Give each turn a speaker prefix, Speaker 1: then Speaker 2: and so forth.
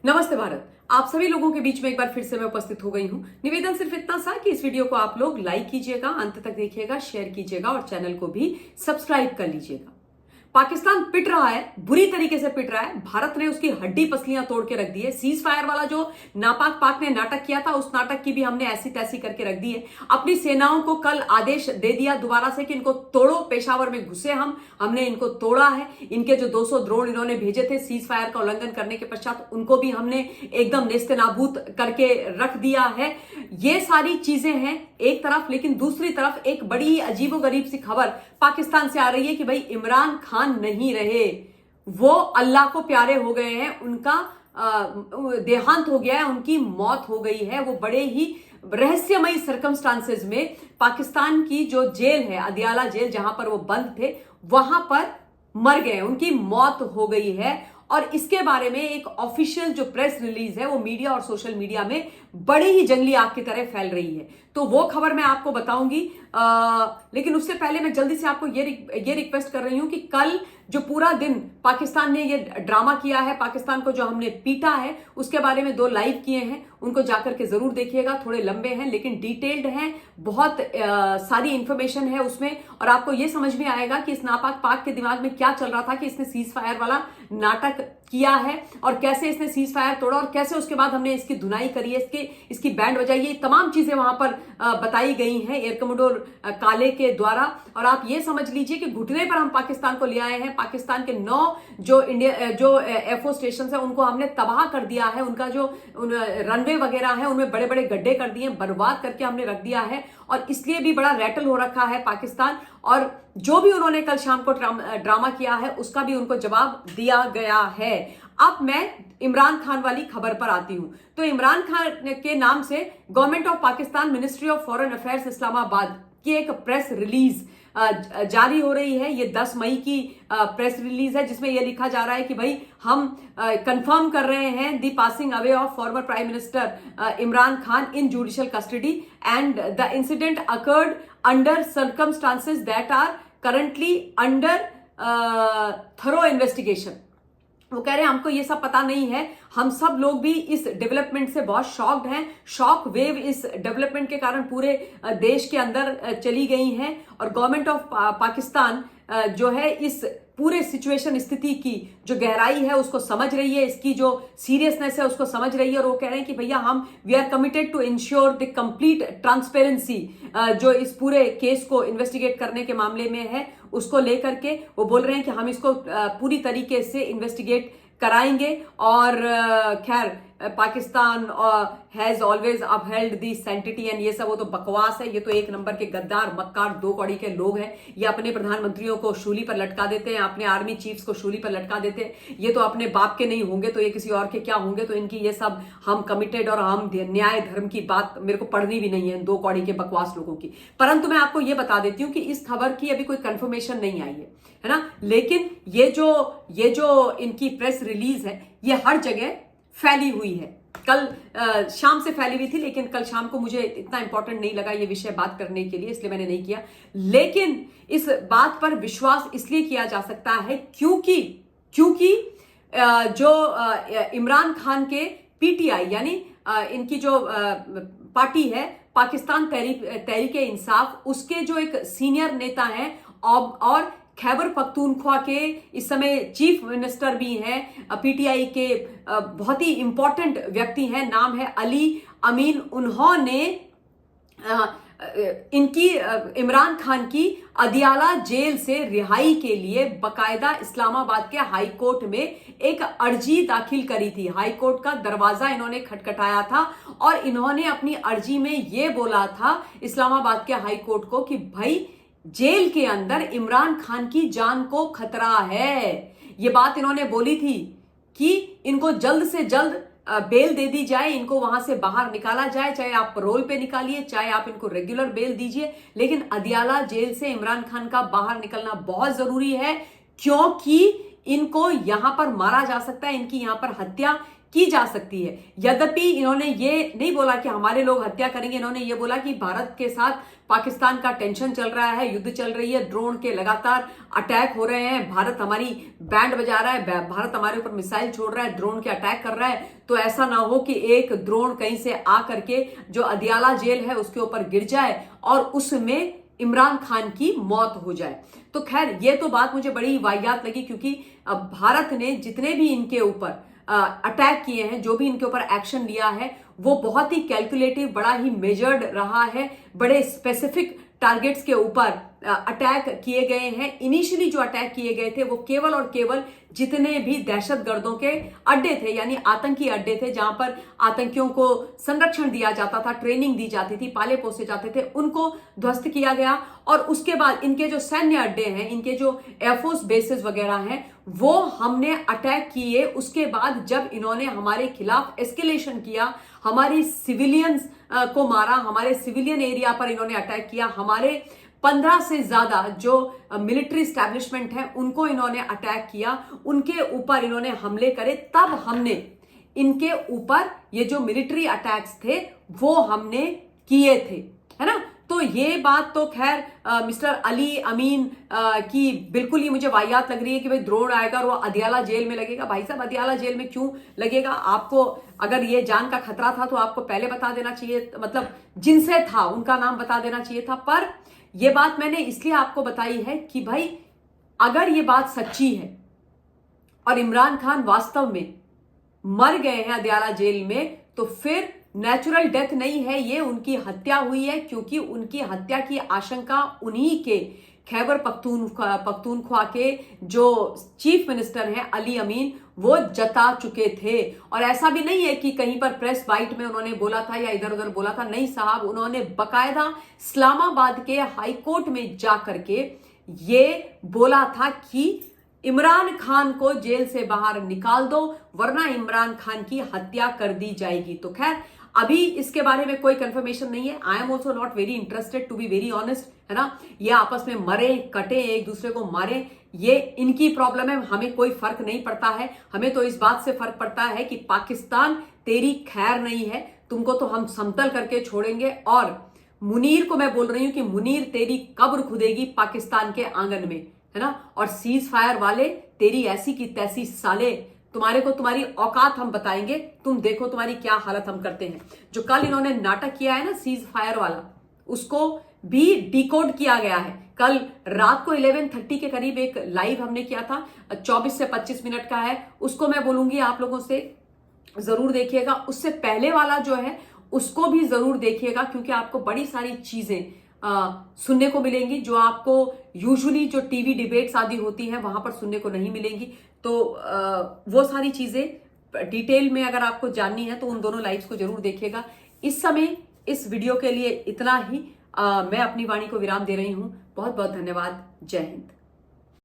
Speaker 1: नमस्ते भारत। आप सभी लोगों के बीच में एक बार फिर से मैं उपस्थित हो गई हूं। निवेदन सिर्फ इतना सा कि इस वीडियो को आप लोग लाइक कीजिएगा, अंत तक देखिएगा, शेयर कीजिएगा और चैनल को भी सब्सक्राइब कर लीजिएगा। पाकिस्तान पिट रहा है, बुरी तरीके से पिट रहा है। भारत ने उसकी हड्डी पसलियां तोड़ के रख दी है। सीज फायर वाला जो नापाक पाक ने नाटक किया था, उस नाटक की भी हमने ऐसी तैसी करके रख दी है। अपनी सेनाओं को कल आदेश दे दिया दोबारा से कि इनको तोड़ो। पेशावर में घुसे हमने इनको तोड़ा है। इनके जो 200 ड्रोन इन्होंने भेजे थे सीज फायर का उल्लंघन करने के पश्चात, उनको भी हमने एकदम नेस्तनाबूद करके रख दिया है। ये सारी चीजें हैं एक तरफ, लेकिन दूसरी तरफ एक बड़ी अजीबोगरीब सी खबर पाकिस्तान से आ रही है कि भाई इमरान खान नहीं रहे, वो अल्लाह को प्यारे हो गए हैं, उनका देहांत हो गया है, उनकी मौत हो गई है। वो बड़े ही रहस्यमयी सर्कमस्टांसेस में पाकिस्तान की जो जेल है, अदियाला जेल, जहां पर वो बंद थे, वहां पर मर गए, उनकी मौत हो गई है। और इसके बारे में एक ऑफिशियल जो प्रेस रिलीज है वो मीडिया और सोशल मीडिया में बड़ी ही जंगली आग की तरह फैल रही है, तो वो खबर मैं आपको बताऊंगी। लेकिन उससे पहले मैं जल्दी से आपको ये रिक्वेस्ट कर रही हूं कि कल जो पूरा दिन पाकिस्तान ने ये ड्रामा किया है, पाकिस्तान को जो हमने पीटा है, उसके बारे में 2 लाइव किए हैं, उनको जाकर के जरूर देखिएगा। थोड़े लंबे हैं लेकिन डिटेल्ड हैं, बहुत सारी इंफॉर्मेशन है उसमें, और आपको ये समझ में आएगा कि इस नापाक पाक के दिमाग में क्या चल रहा था कि इसने सीज फायर वाला नाटक किया है और कैसे इसने सीज फायर तोड़ा और कैसे उसके बाद हमने इसकी धुनाई करी है, इसकी बैंड बजाई है। तमाम चीजें वहां पर बताई गई हैं एयर कमोडोर काले के द्वारा। और आप ये समझ लीजिए कि घुटने पर हम पाकिस्तान को ले आए हैं। पाकिस्तान के 9 जो एयरफोर्स स्टेशन है उनको हमने तबाह कर दिया है। उनका जो रनवे वगैरह है उनमें बड़े बड़े गड्ढे कर दिए, बर्बाद करके हमने रख दिया है। और इसलिए भी बड़ा रैटल हो रखा है पाकिस्तान, और जो भी उन्होंने कल शाम को ड्रामा किया है उसका भी उनको जवाब दिया गया है। अब मैं इमरान खान वाली खबर पर आती हूं। तो इमरान खान के नाम से government of Pakistan, ministry of foreign affairs Islamabad की एक प्रेस रिलीज जारी हो रही है। ये 10 मई की प्रेस रिलीज है, जिसमें यह लिखा जा रहा है कि भाई हम कंफर्म कर रहे हैं the passing away of former prime minister Imran Khan in judicial custody and the incident occurred under circumstances that are currently under thorough investigation. वो कह रहे हैं हमको ये सब पता नहीं है, हम सब लोग भी इस डेवलपमेंट से बहुत शॉक्ड हैं। शॉक वेव इस डेवलपमेंट के कारण पूरे देश के अंदर चली गई हैं, और गवर्नमेंट ऑफ पाकिस्तान जो है इस पूरे सिचुएशन, स्थिति की जो गहराई है उसको समझ रही है, इसकी जो सीरियसनेस है उसको समझ रही है। और वो कह रहे हैं कि भैया हम we are committed to ensure the complete transparency जो इस पूरे केस को इन्वेस्टिगेट करने के मामले में है, उसको लेकर के वो बोल रहे हैं कि हम इसको पूरी तरीके से इन्वेस्टिगेट कराएंगे। और खैर Pakistan has always upheld the sanctity and ये सब वो तो बकवास है। ये तो एक नंबर के गद्दार, मक्कार, 2 कौड़ी के लोग हैं। ये अपने प्रधानमंत्रियों को शूली पर लटका देते हैं, अपने आर्मी चीफ्स को शूली पर लटका देते हैं। ये तो अपने बाप के नहीं होंगे तो ये किसी और के क्या होंगे। तो इनकी ये सब हम कमिटेड और हम न्याय धर्म की बात मेरे को पढ़नी भी नहीं है 2 कौड़ी के बकवास लोगों की। परंतु मैं आपको ये बता देती हूं कि इस खबर की अभी कोई कंफर्मेशन नहीं आई है ना। लेकिन ये जो इनकी प्रेस रिलीज है ये हर जगह फैली हुई है। कल शाम से फैली हुई थी, लेकिन कल शाम को मुझे इतना इंपॉर्टेंट नहीं लगा ये विषय बात करने के लिए, इसलिए मैंने नहीं किया। लेकिन इस बात पर विश्वास इसलिए किया जा सकता है क्योंकि जो इमरान खान के पीटीआई यानी इनकी जो पार्टी है पाकिस्तान तहरीके इंसाफ, उसके जो एक सीनियर नेता हैं और खैबर पख्तूनख्वा के इस समय चीफ मिनिस्टर भी हैं, पीटीआई के बहुत ही इंपॉर्टेंट व्यक्ति हैं, नाम है अली अमीन। उन्होंने इनकी इमरान खान की अदियाला जेल से रिहाई के लिए बकायदा इस्लामाबाद के हाई कोर्ट में एक अर्जी दाखिल करी थी। हाई कोर्ट का दरवाजा इन्होंने खटखटाया था और इन्होंने अपनी अर्जी में यह बोला था इस्लामाबाद के हाई कोर्ट को कि भाई जेल के अंदर इमरान खान की जान को खतरा है। यह बात इन्होंने बोली थी कि इनको जल्द से जल्द बेल दे दी जाए, इनको वहां से बाहर निकाला जाए, चाहे आप पैरोल पे निकालिए, चाहे आप इनको रेगुलर बेल दीजिए, लेकिन अदियाला जेल से इमरान खान का बाहर निकलना बहुत जरूरी है, क्योंकि इनको यहां पर मारा जा सकता है, इनकी यहां पर हत्या की जा सकती है। यद्यपि इन्होंने ये नहीं बोला कि हमारे लोग हत्या करेंगे, इन्होंने ये बोला कि भारत के साथ पाकिस्तान का टेंशन चल रहा है, युद्ध चल रही है, ड्रोन के लगातार अटैक हो रहे हैं, भारत हमारी बैंड बजा रहा है, भारत हमारे ऊपर मिसाइल छोड़ रहा है, ड्रोन के अटैक कर रहा है, तो ऐसा ना हो कि एक ड्रोन कहीं से आ करके जो अदियाला जेल है उसके ऊपर गिर जाए और उसमें इमरान खान की मौत हो जाए। तो खैर ये तो बात मुझे बड़ी वाहियात लगी, क्योंकि भारत ने जितने भी इनके ऊपर अटैक किए हैं, जो भी इनके ऊपर एक्शन लिया है, वो बहुत ही कैलकुलेटिव, बड़ा ही मेजर्ड रहा है, बड़े स्पेसिफिक टारगेट्स के ऊपर अटैक किए गए हैं। इनिशियली जो अटैक किए गए थे वो केवल और केवल जितने भी दहशतगर्दों के अड्डे थे, यानी आतंकी अड्डे थे, जहां पर आतंकियों को संरक्षण दिया जाता था, ट्रेनिंग दी जाती थी, पाले पोसे जाते थे, उनको ध्वस्त किया गया। और उसके बाद इनके जो सैन्य अड्डे हैं, इनके जो एयरफोर्स बेसिस वगैरह हैं, वो हमने अटैक किए। उसके बाद जब इन्होंने हमारे खिलाफ एस्केलेशन किया, हमारी सिविलियंस को मारा, हमारे सिविलियन एरिया पर इन्होंने अटैक किया, हमारे 15 से ज्यादा जो मिलिट्री स्टैब्लिशमेंट है उनको इन्होंने अटैक किया, उनके ऊपर इन्होंने हमले करे, तब हमने इनके ऊपर ये जो मिलिट्री अटैक्स थे वो हमने किए थे, है ना। तो ये बात तो खैर मिस्टर अली अमीन की बिल्कुल ही मुझे वाहियात लग रही है कि भाई ड्रोन आएगा और वो अदियाला जेल में लगेगा। भाई साहब, अदियाला जेल में क्यों लगेगा? आपको अगर ये जान का खतरा था तो आपको पहले बता देना चाहिए, मतलब जिनसे था उनका नाम बता देना चाहिए था। पर यह बात मैंने इसलिए आपको बताई है कि भाई अगर ये बात सच्ची है और इमरान खान वास्तव में मर गए हैं अदियाला जेल में, तो फिर नेचुरल डेथ नहीं है, ये उनकी हत्या हुई है, क्योंकि उनकी हत्या की आशंका उन्हीं के खैबर पख्तूनख्वा के जो चीफ मिनिस्टर हैं अली अमीन, वो जता चुके थे। और ऐसा भी नहीं है कि कहीं पर प्रेस बाइट में उन्होंने बोला था या इधर उधर बोला था, नहीं साहब, उन्होंने बकायदा इस्लामाबाद के हाई कोर्ट में जाकर के ये बोला था कि इमरान खान को जेल से बाहर निकाल दो, वरना इमरान खान की हत्या कर दी जाएगी। तो खैर अभी इसके बारे में कोई कंफर्मेशन नहीं है। I am also not very interested, to be very honest, है ना। ये आपस में मरे कटे, एक दूसरे को मारे, ये इनकी प्रॉब्लम है, हमें कोई फर्क नहीं पड़ता है। हमें तो इस बात से फर्क पड़ता है कि पाकिस्तान तेरी खैर नहीं है, तुमको तो हम समतल करके छोड़ेंगे। और मुनीर को मैं बोल रही हूं कि मुनीर तेरी कब्र खुदेगी पाकिस्तान के आंगन में, है ना। और सीज फायर वाले, तेरी ऐसी की तैसी साले, तुम्हारे को तुम्हारी औकात हम बताएंगे, तुम देखो तुम्हारी क्या हालत हम करते हैं। जो कल इन्होंने नाटक किया है ना सीज फायर वाला, उसको भी डिकोड किया गया है। कल रात को 11:30 के करीब एक लाइव हमने किया था, 24 से 25 मिनट का है, उसको मैं बोलूंगी आप लोगों से जरूर देखिएगा। उससे पहले वाला जो है उसको भी जरूर देखिएगा, क्योंकि आपको बड़ी सारी चीजें सुनने को मिलेंगी जो आपको यूजुअली जो टीवी डिबेट्स आदि होती हैं वहां पर सुनने को नहीं मिलेंगी। तो वो सारी चीजें डिटेल में अगर आपको जाननी है तो उन दोनों लाइव्स को जरूर देखिएगा। इस समय इस वीडियो के लिए इतना ही। मैं अपनी वाणी को विराम दे रही हूं। बहुत बहुत धन्यवाद। जय हिंद।